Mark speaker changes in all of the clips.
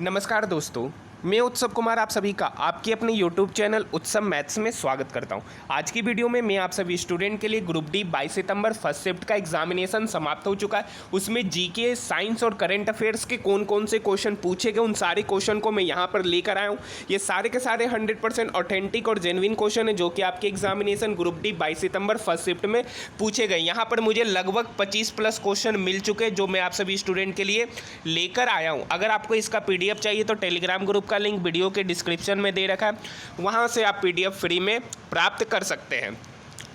Speaker 1: नमस्कार दोस्तों, मैं उत्सव कुमार आप सभी का आपके अपने YouTube चैनल उत्सव मैथ्स में स्वागत करता हूं। आज की वीडियो में मैं आप सभी स्टूडेंट के लिए ग्रुप डी 22 सितंबर फर्स्ट शिफ्ट का एग्जामिनेशन समाप्त हो चुका है। उसमें जीके, साइंस और करंट अफेयर्स के कौन कौन से क्वेश्चन पूछे गए, उन सारे क्वेश्चन को मैं यहां पर लेकर आया हूं। ये सारे के सारे 100% ऑथेंटिक और जेन्युइन क्वेश्चन है जो कि आपके एग्जामिनेशन ग्रुप डी 22 सितंबर फर्स्ट शिफ्ट में पूछे गए। यहाँ पर मुझे लगभग 25+ क्वेश्चन मिल चुके हैं जो मैं आप सभी स्टूडेंट के लिए लेकर आया हूँ। अगर आपको इसका PDF चाहिए तो टेलीग्राम ग्रुप का लिंक वीडियो के डिस्क्रिप्शन में दे रखा है, वहां से आप PDF फ्री में प्राप्त कर सकते हैं।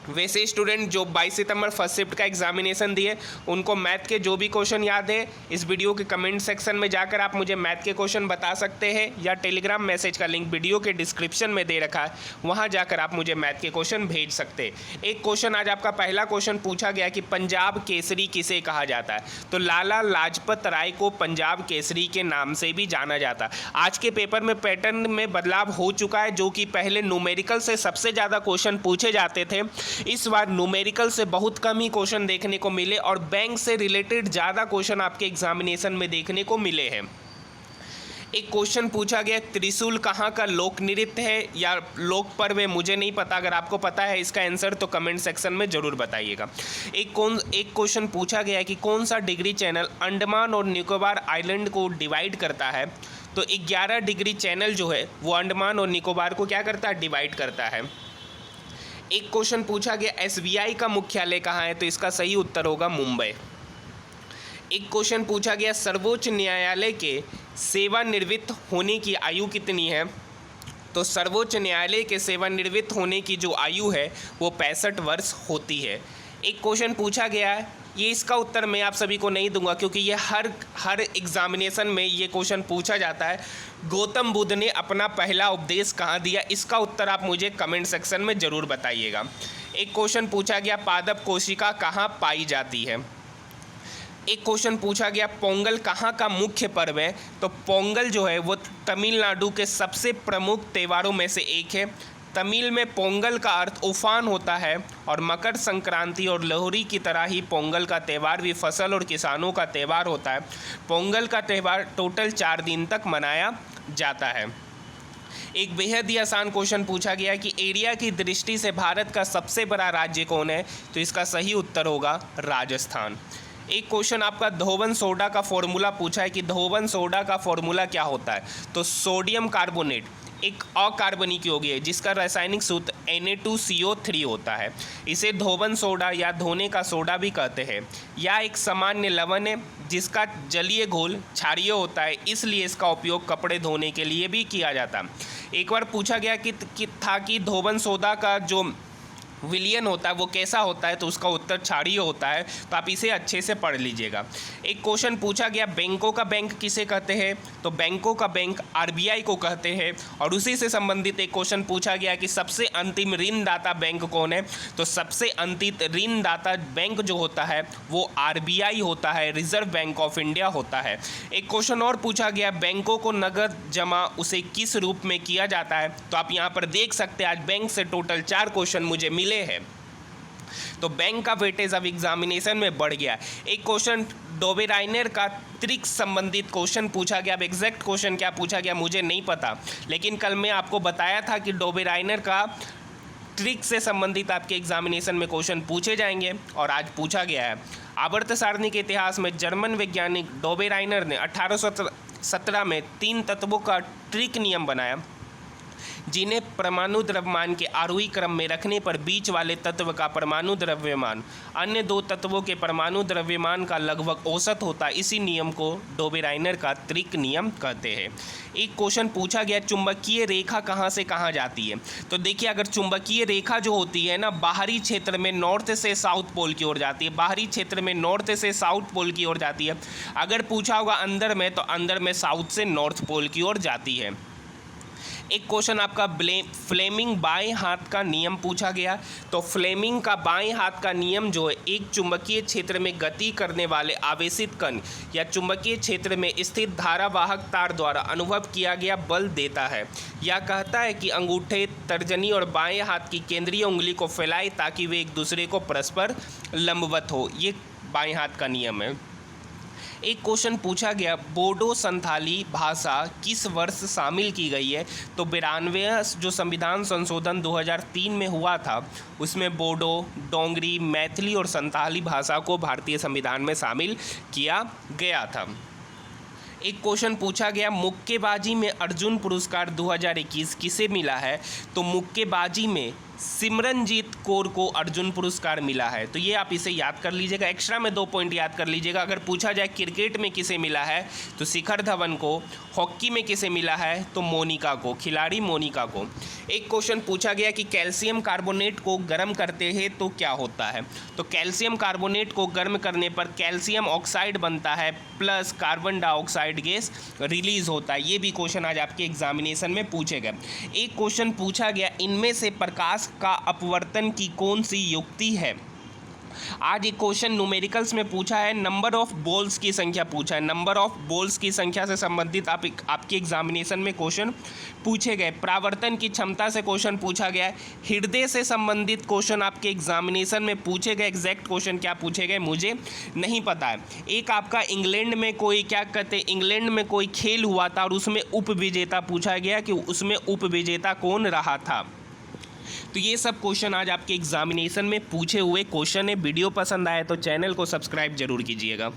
Speaker 1: वैसे स्टूडेंट जो 22 सितंबर फर्स्ट शिफ्ट का एग्जामिनेशन दिए उनको मैथ के जो भी क्वेश्चन याद है, इस वीडियो के कमेंट सेक्शन में जाकर आप मुझे मैथ के क्वेश्चन बता सकते हैं, या टेलीग्राम मैसेज का लिंक वीडियो के डिस्क्रिप्शन में दे रखा है, वहां जाकर आप मुझे मैथ के क्वेश्चन भेज सकते हैं। एक क्वेश्चन आज आपका पहला क्वेश्चन पूछा गया कि पंजाब केसरी किसे कहा जाता है, तो लाला लाजपत राय को पंजाब केसरी के नाम से भी जाना जाता है। आज के पेपर में पैटर्न में बदलाव हो चुका है, जो कि पहले न्यूमेरिकल से सबसे ज़्यादा क्वेश्चन पूछे जाते थे, इस बार न्यूमेरिकल से बहुत कम ही क्वेश्चन देखने को मिले और बैंक से रिलेटेड ज़्यादा क्वेश्चन आपके एग्जामिनेशन में देखने को मिले हैं। एक क्वेश्चन पूछा गया, त्रिशूल कहाँ का लोक नृत्य है या लोक पर्व है, मुझे नहीं पता। अगर आपको पता है इसका आंसर तो कमेंट सेक्शन में ज़रूर बताइएगा। एक क्वेश्चन पूछा गया है कि कौन सा डिग्री चैनल अंडमान और निकोबार आइलैंड को डिवाइड करता है, तो 11 डिग्री चैनल जो है वो अंडमान और निकोबार को क्या करता है, डिवाइड करता है। एक क्वेश्चन पूछा गया SBI का मुख्यालय कहाँ है, तो इसका सही उत्तर होगा मुंबई। एक क्वेश्चन पूछा गया सर्वोच्च न्यायालय के सेवानिवृत्त होने की आयु कितनी है, तो सर्वोच्च न्यायालय के सेवानिवृत्त होने की जो आयु है वो 65 वर्ष होती है। एक क्वेश्चन पूछा गया है, ये इसका उत्तर मैं आप सभी को नहीं दूंगा क्योंकि ये हर एग्जामिनेशन में ये क्वेश्चन पूछा जाता है। गौतम बुद्ध ने अपना पहला उपदेश कहाँ दिया, इसका उत्तर आप मुझे कमेंट सेक्शन में ज़रूर बताइएगा। एक क्वेश्चन पूछा गया पादप कोशिका कहाँ पाई जाती है। एक क्वेश्चन पूछा गया पोंगल कहाँ का मुख्य पर्व है, तो पोंगल जो है वो तमिलनाडु के सबसे प्रमुख त्योहारों में से एक है। तमिल में पोंगल का अर्थ उफान होता है और मकर संक्रांति और लोहड़ी की तरह ही पोंगल का त्यौहार भी फसल और किसानों का त्यौहार होता है। पोंगल का त्यौहार टोटल 4 दिन तक मनाया जाता है। एक बेहद ही आसान क्वेश्चन पूछा गया कि एरिया की दृष्टि से भारत का सबसे बड़ा राज्य कौन है, तो इसका सही उत्तर होगा राजस्थान। एक क्वेश्चन आपका धोवन सोडा का फॉर्मूला पूछा है कि धोवन सोडा का फॉर्मूला क्या होता है, तो सोडियम कार्बोनेट एक अकार्बनिक यौगिक है जिसका रासायनिक सूत्र Na2CO3 होता है। इसे धोवन सोडा या धोने का सोडा भी कहते हैं। या एक सामान्य लवण है जिसका जलीय घोल क्षारीय होता है, इसलिए इसका उपयोग कपड़े धोने के लिए भी किया जाता है। एक बार पूछा गया कि धोवन सोडा का जो विलियन होता है वो कैसा होता है, तो उसका उत्तर क्षारीय होता है, तो आप इसे अच्छे से पढ़ लीजिएगा। एक क्वेश्चन पूछा गया बैंकों का बैंक किसे कहते हैं, तो बैंकों का बैंक RBI को कहते हैं। और उसी से संबंधित एक क्वेश्चन पूछा गया कि सबसे अंतिम ऋणदाता बैंक कौन है, तो सबसे अंतिम ऋणदाता बैंक जो होता है वो RBI होता है, रिजर्व बैंक ऑफ इंडिया होता है। एक क्वेश्चन और पूछा गया बैंकों को नगद जमा उसे किस रूप में किया जाता है, तो आप यहाँ पर देख सकते हैं आज बैंक से टोटल 4 क्वेश्चन मुझे मिले हैं, तो बैंक का वेटेज अब एग्जामिनेशन में बढ़ गया। एक क्वेश्चन डोबेराइनर का ट्रिक संबंधित क्वेश्चन पूछा गया। अब एग्जैक्ट क्वेश्चन क्या पूछा गया मुझे नहीं पता, लेकिन कल मैं आपको बताया था कि डोबेराइनर का ट्रिक से संबंधित आपके एग्जामिनेशन में क्वेश्चन पूछे जाएंगे और आज पूछा गया है। आवर्त सारणी के इतिहास में जर्मन वैज्ञानिक डोबेराइनर ने 1817 में 3 तत्वों का ट्रिक नियम बनाया जिन्हें परमाणु द्रव्यमान के आरोही क्रम में रखने पर बीच वाले तत्व का परमाणु द्रव्यमान अन्य 2 तत्वों के परमाणु द्रव्यमान का लगभग औसत होता है। इसी नियम को डोबेराइनर का ट्रिक नियम कहते हैं। एक क्वेश्चन पूछा गया चुंबकीय रेखा कहाँ से कहाँ जाती है, तो देखिए अगर चुंबकीय रेखा जो होती है ना बाहरी क्षेत्र में नॉर्थ से साउथ पोल की ओर जाती है, बाहरी क्षेत्र में नॉर्थ से साउथ पोल की ओर जाती है। अगर पूछा होगा अंदर में, तो अंदर में साउथ से नॉर्थ पोल की ओर जाती है। एक क्वेश्चन आपका फ्लेमिंग बाएं हाथ का नियम पूछा गया, तो फ्लेमिंग का बाएं हाथ का नियम जो है एक चुंबकीय क्षेत्र में गति करने वाले आवेशित कण या चुंबकीय क्षेत्र में स्थित धारावाहक तार द्वारा अनुभव किया गया बल देता है। यह कहता है कि अंगूठे, तर्जनी और बाएं हाथ की केंद्रीय उंगली को फैलाए ताकि वे एक दूसरे को परस्पर लंबवत हो। ये बाएं हाथ का नियम है। एक क्वेश्चन पूछा गया, बोडो संथाली भाषा किस वर्ष शामिल की गई है? तो 92वां जो संविधान संशोधन 2003 में हुआ था, उसमें बोडो, डोंगरी, मैथिली और संथाली भाषा को भारतीय संविधान में शामिल किया गया था। एक क्वेश्चन पूछा गया, मुक्केबाजी में अर्जुन पुरस्कार 2021 किसे मिला है? तो मुक्केबाजी में सिमरनजीत कौर को अर्जुन पुरस्कार मिला है। तो ये आप इसे याद कर लीजिएगा, एक्स्ट्रा में 2 पॉइंट याद कर लीजिएगा। अगर पूछा जाए क्रिकेट में किसे मिला है, तो शिखर धवन को। हॉकी में किसे मिला है? तो मोनिका को, खिलाड़ी मोनिका को। एक क्वेश्चन पूछा गया कि कैल्शियम कार्बोनेट को गर्म करते हैं तो क्या होता है? तो कैल्शियम कार्बोनेट को गर्म करने पर कैल्शियम ऑक्साइड बनता है plus carbon dioxide gas release होता है। ये भी क्वेश्चन आज आपके एग्जामिनेशन में पूछे गए। एक क्वेश्चन पूछा गया, इनमें से प्रकाश का अपवर्तन की कौन सी युक्ति है? आज एक क्वेश्चन न्यूमेरिकल्स में पूछा है, नंबर ऑफ बॉल्स की संख्या पूछा है। नंबर ऑफ बॉल्स की संख्या से संबंधित आपके एग्जामिनेशन में क्वेश्चन पूछे गए। प्रावर्तन की क्षमता से क्वेश्चन पूछा गया है। हृदय से संबंधित क्वेश्चन आपके एग्जामिनेशन में पूछे गए। एग्जैक्ट क्वेश्चन क्या पूछे गए मुझे नहीं पता है। एक आपका इंग्लैंड में कोई क्या कहते हैं, इंग्लैंड में कोई खेल हुआ था और उसमें उपविजेता पूछा गया कि उसमें उपविजेता कौन रहा था। तो ये सब क्वेश्चन आज आपके एग्जामिनेशन में पूछे हुए क्वेश्चन है। वीडियो पसंद आए तो चैनल को सब्सक्राइब जरूर कीजिएगा।